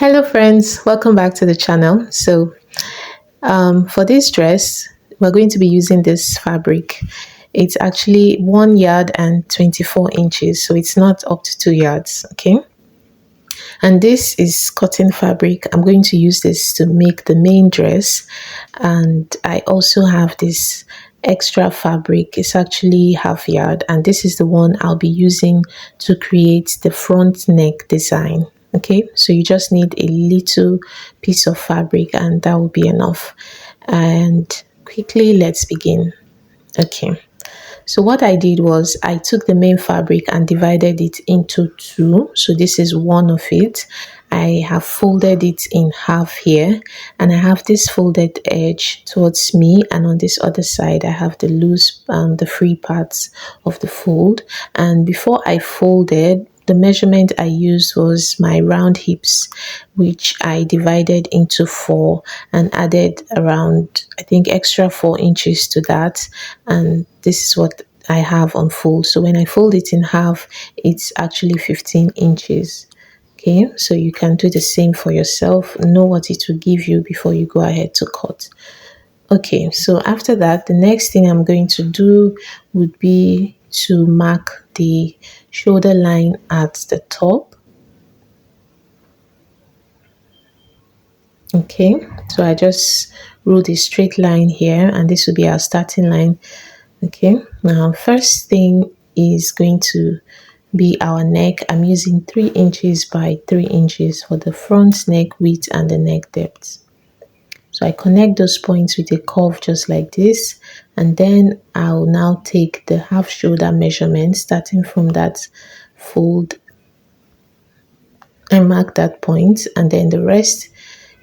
Hello friends, welcome back to the channel. For this dress, we're going to be using this fabric. It's actually 1 yard and 24 inches, so it's not up to 2 yards. Okay, and this is cotton fabric. I'm going to use this to make the main dress, and I also have this extra fabric. It's actually half yard, and this is the one I'll be using to create the front neck design. Okay, so you just need a little piece of fabric and that will be enough. And quickly, let's begin. Okay, so what I did was I took the main fabric and divided it into two. So this is one of it. I have folded it in half here, and I have this folded edge towards me, and on this other side I have the loose the free parts of the fold. And before I folded, the measurement I used was my round hips, which I divided into four and added around, I think, extra 4 inches to that. And this is what I have on fold. So when I fold it in half, it's actually 15 inches. Okay, so you can do the same for yourself. Know what it will give you before you go ahead to cut. Okay, so after that, the next thing I'm going to do would be to mark the shoulder line at the top. Okay, so I just wrote a straight line here, and this will be our starting line. Okay, now first thing is going to be our neck. I'm using 3 inches by 3 inches for the front neck width and the neck depth. So I connect those points with a curve just like this, and then I'll now take the half shoulder measurement starting from that fold. I mark that point, and then the rest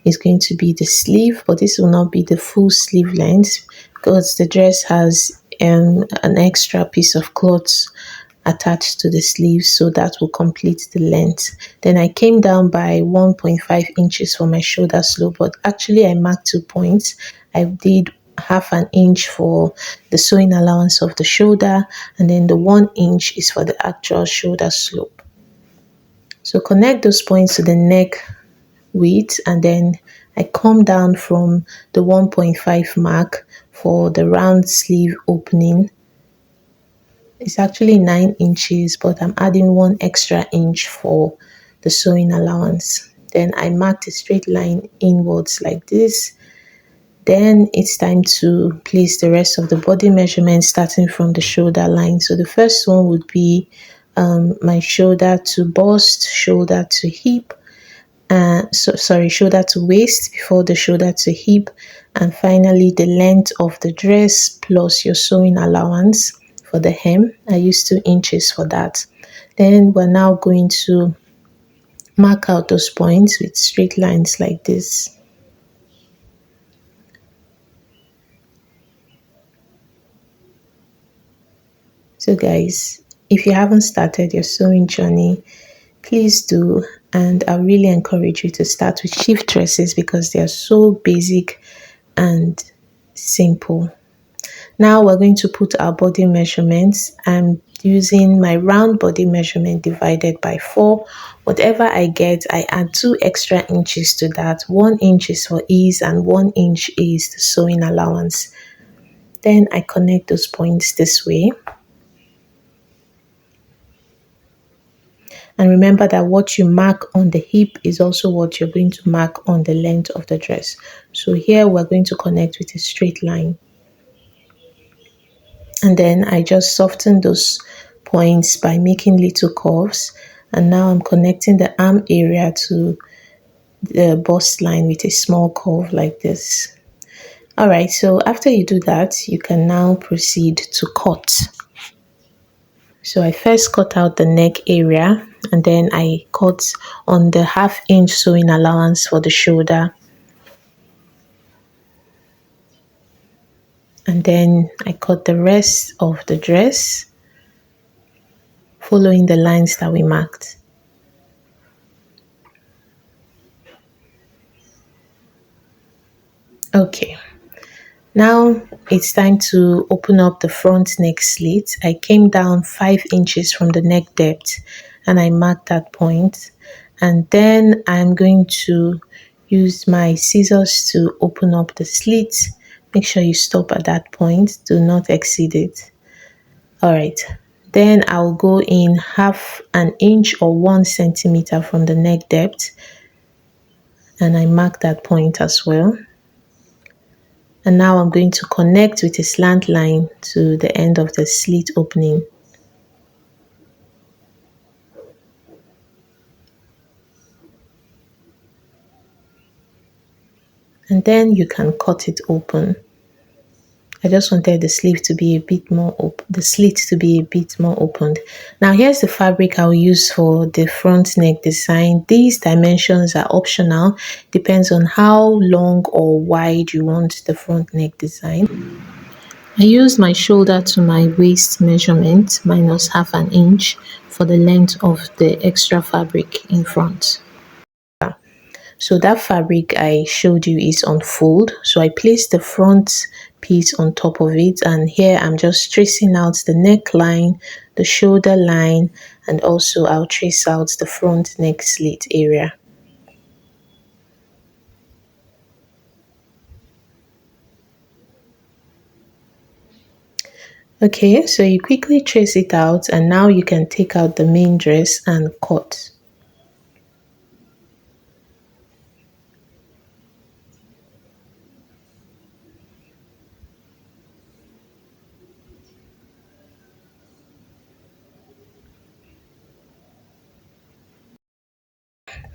is going to be the sleeve, but this will not be the full sleeve length because the dress has an extra piece of cloth attached to the sleeves, so that will complete the length. Then I came down by 1.5 inches for my shoulder slope, but actually I marked 2 points. I did half an inch for the sewing allowance of the shoulder, and then the 1 inch is for the actual shoulder slope. So connect those points to the neck width, and then I come down from the 1.5 mark for the round sleeve opening. It's actually 9 inches, but I'm adding 1 extra inch for the sewing allowance. Then I marked a straight line inwards like this. Then it's time to place the rest of the body measurement starting from the shoulder line. So the first one would be my shoulder to bust, shoulder to hip, shoulder to waist before the shoulder to hip, and finally the length of the dress plus your sewing allowance. For the hem, I used 2 inches for that. Then we're now going to mark out those points with straight lines like this. So guys, if you haven't started your sewing journey, please do, and I really encourage you to start with shift dresses because they are so basic and simple. Now we're going to put our body measurements. I'm using my round body measurement divided by 4. Whatever I get, I add 2 extra inches to that. 1 inch is for ease and 1 inch is the sewing allowance. Then I connect those points this way. And remember that what you mark on the hip is also what you're going to mark on the length of the dress. So here we're going to connect with a straight line. And then I just soften those points by making little curves. And now I'm connecting the arm area to the bust line with a small curve like this. All right, so after you do that, you can now proceed to cut. So I first cut out the neck area, and then I cut on the ½ inch sewing allowance for the shoulder. And then I cut the rest of the dress following the lines that we marked. Okay, now it's time to open up the front neck slit. I came down 5 inches from the neck depth and I marked that point. And then I'm going to use my scissors to open up the slit. Make sure you stop at that point, do not exceed it. All right, then I'll go in 1/2 inch or 1 centimeter from the neck depth, and I mark that point as well. And now I'm going to connect with a slant line to the end of the slit opening. And then you can cut it open. I just wanted the sleeve to be a bit more open, the slit to be a bit more opened. Now here's the fabric I'll use for the front neck design. These dimensions are optional, depends on how long or wide you want the front neck design. I used my shoulder to my waist measurement minus 1/2 inch for the length of the extra fabric in front. So that fabric I showed you is on fold. So I placed the front piece on top of it, and here I'm just tracing out the neckline, the shoulder line, and also I'll trace out the front neck slit area. Okay, so you quickly trace it out, and now you can take out the main dress and cut.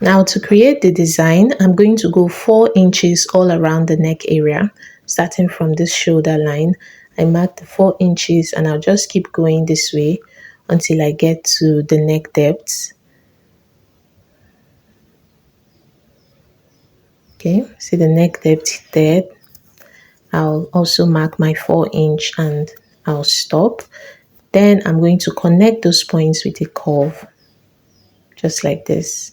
Now to create the design, I'm going to go 4 inches all around the neck area, starting from this shoulder line. I mark the 4 inches and I'll just keep going this way until I get to the neck depth. Okay, see the neck depth there. I'll also mark my 4 inch and I'll stop. Then I'm going to connect those points with a curve, just like this.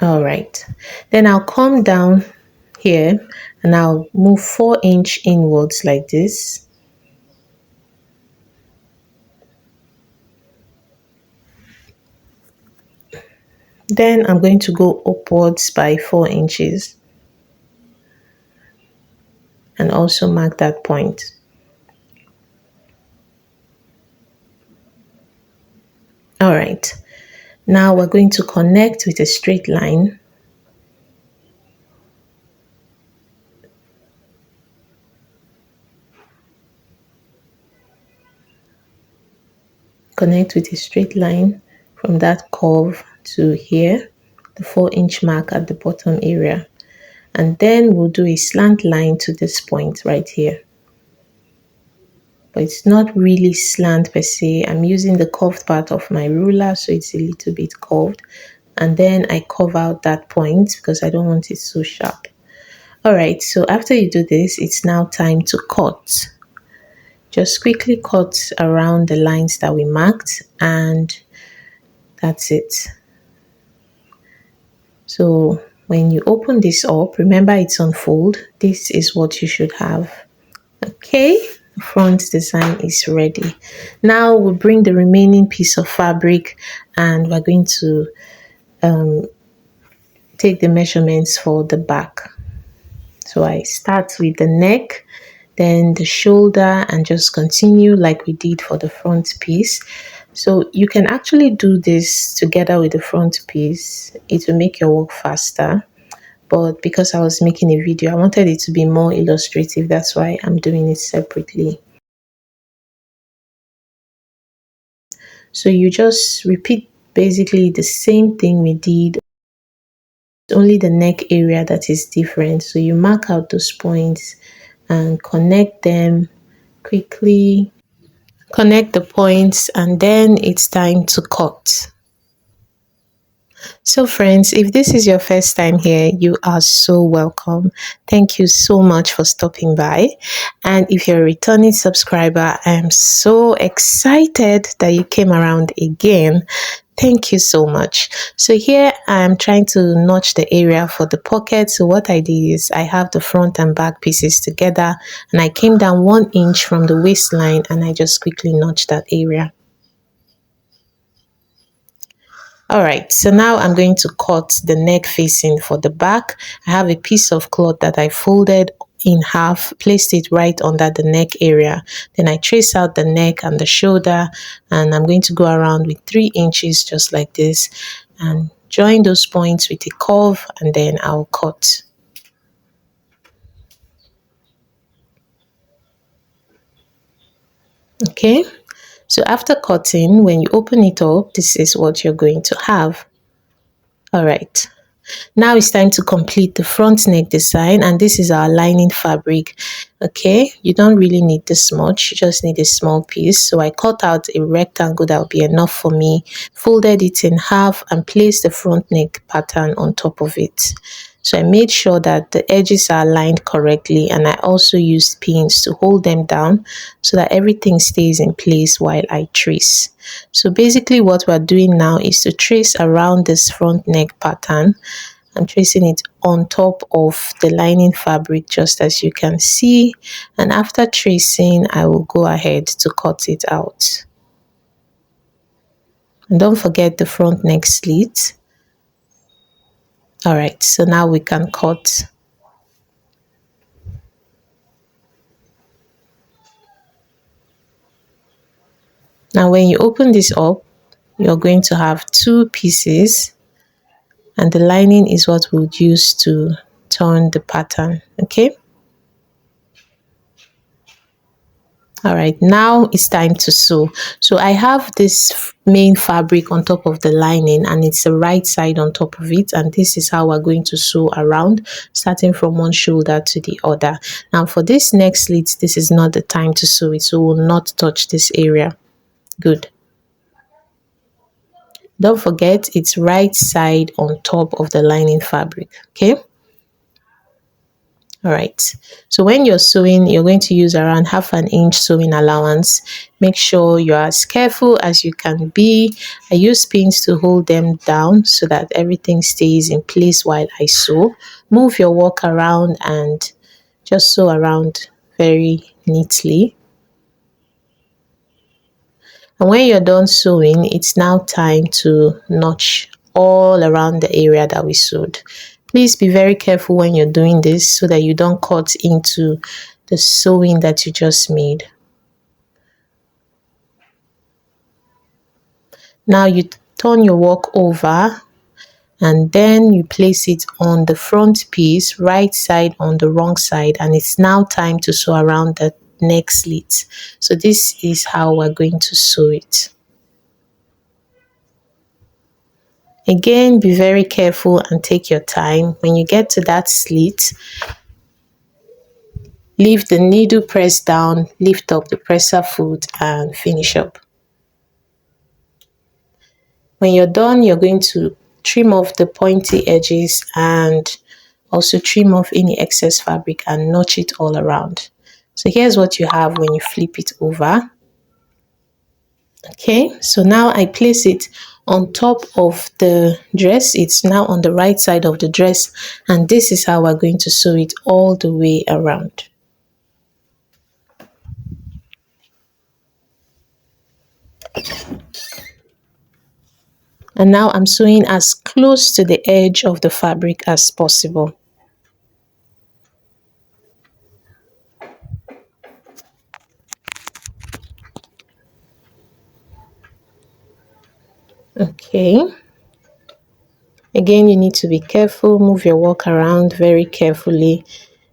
All right, then I'll come down here and I'll move 4 inch inwards like this. Then I'm going to go upwards by 4 inches and also mark that point. All right, now we're going to connect with a straight line. Connect with a straight line from that curve to here, the 4 inch mark at the bottom area. And then we'll do a slant line to this point right here. But it's not really slant per se. I'm using the curved part of my ruler, so it's a little bit curved. And then I curve out that point because I don't want it so sharp. All right, so after you do this, it's now time to cut. Just quickly cut around the lines that we marked, and that's it. So when you open this up, remember it's on fold. This is what you should have. Okay, front design is ready. Now we'll bring the remaining piece of fabric and we're going to take the measurements for the back. So I start with the neck, then the shoulder, and just continue like we did for the front piece. So you can actually do this together with the front piece. It will make your work faster. But because I was making a video, I wanted it to be more illustrative. That's why I'm doing it separately. So you just repeat basically the same thing we did. It's only the neck area that is different. So you mark out those points and connect them quickly. Connect the points, and then it's time to cut. So friends, if this is your first time here, you are so welcome. Thank you so much for stopping by. And if you're a returning subscriber, I am so excited that you came around again. Thank you so much. So here I'm trying to notch the area for the pocket. So what I did is I have the front and back pieces together, and I came down 1 inch from the waistline and I just quickly notched that area. All right, so now I'm going to cut the neck facing for the back. I have a piece of cloth that I folded in half, placed it right under the neck area. Then I trace out the neck and the shoulder, and I'm going to go around with 3 inches just like this and join those points with a curve, and then I'll cut. Okay, so after cutting, when you open it up, this is what you're going to have. All right. Now it's time to complete the front neck design, and this is our lining fabric. Okay, you don't really need this much, you just need a small piece. So I cut out a rectangle that will be enough for me, folded it in half and placed the front neck pattern on top of it. So I made sure that the edges are aligned correctly, and I also used pins to hold them down so that everything stays in place while I trace. So basically what we're doing now is to trace around this front neck pattern. I'm tracing it on top of the lining fabric, just as you can see, and after tracing I will go ahead to cut it out. And don't forget the front neck slit. All right, so now we can cut. Now when you open this up, you're going to have two pieces, and the lining is what we'll use to turn the pattern. Okay. All right, now it's time to sew. So I have this main fabric on top of the lining, and it's the right side on top of it, and this is how we're going to sew around, starting from one shoulder to the other. Now for this next slit, this is not the time to sew it, so we'll not touch this area. Good. Don't forget, it's right side on top of the lining fabric. Okay. All right, so when you're sewing, you're going to use around 1/2 inch sewing allowance. Make sure you're as careful as you can be. I use pins to hold them down so that everything stays in place while I sew. Move your work around and just sew around very neatly. And when you're done sewing, it's now time to notch all around the area that we sewed. Please be very careful when you're doing this so that you don't cut into the sewing that you just made. Now you turn your work over, and then you place it on the front piece, right side on the wrong side, and it's now time to sew around the neck slit. So this is how we're going to sew it. Again, be very careful and take your time. When you get to that slit, leave the needle pressed down, lift up the presser foot and finish up. When you're done, you're going to trim off the pointy edges and also trim off any excess fabric and notch it all around. So here's what you have when you flip it over. Okay, so now I place it on top of the dress. It's now on the right side of the dress, and this is how we're going to sew it all the way around. And now I'm sewing as close to the edge of the fabric as possible. Okay. Again, you need to be careful, move your work around very carefully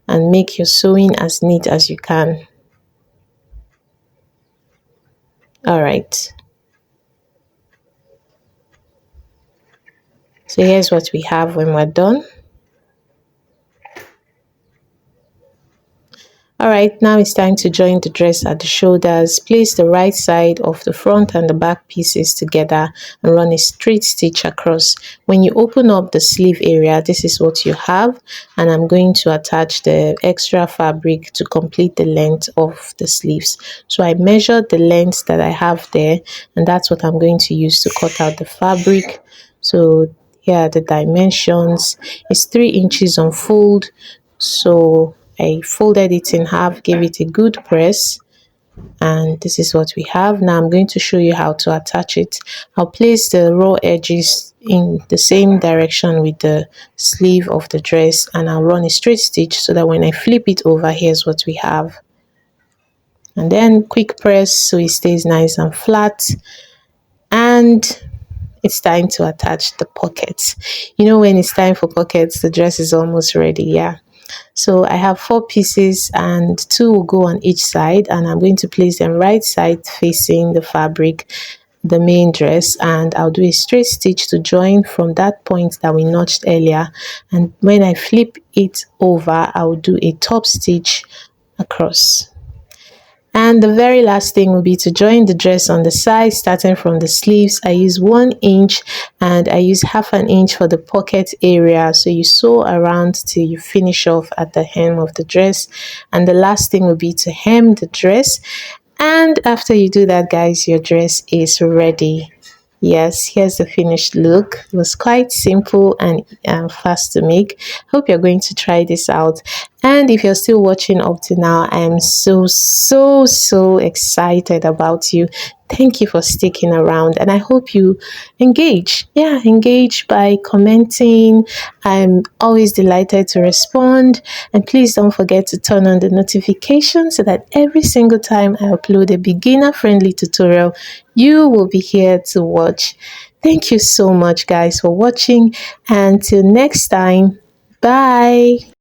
and make your sewing as neat as you can. All right. So here's what we have when we're done. Alright, now it's time to join the dress at the shoulders. Place the right side of the front and the back pieces together and run a straight stitch across. When you open up the sleeve area, this is what you have, and I'm going to attach the extra fabric to complete the length of the sleeves. So I measured the length that I have there, and that's what I'm going to use to cut out the fabric. So here are the dimensions. It's 3 inches on fold. So I folded it in half, gave it a good press, And this is what we have. Now I'm going to show you how to attach it. I'll place the raw edges in the same direction with the sleeve of the dress, and I'll run a straight stitch so that when I flip it over, here's what we have. And then quick press so it stays nice and flat. And it's time to attach the pockets. You know, when it's time for pockets, the dress is almost ready. Yeah. So I have 4 pieces and 2 will go on each side, and I'm going to place them right side facing the fabric, the main dress, and I'll do a straight stitch to join from that point that we notched earlier. And when I flip it over, I'll do a top stitch across. And the very last thing will be to join the dress on the side, starting from the sleeves. I use 1 inch and I use half an inch for the pocket area. So you sew around till you finish off at the hem of the dress. And the last thing will be to hem the dress. And after you do that, guys, your dress is ready. Yes, here's the finished look. It was quite simple and fast to make. Hope you're going to try this out. And if you're still watching up to now, I am so excited about you. Thank you for sticking around, and I hope you engage. Yeah, engage by commenting. I'm always delighted to respond. And please don't forget to turn on the notification so that every single time I upload a beginner friendly tutorial, you will be here to watch. Thank you so much, guys, for watching. And till next time, bye.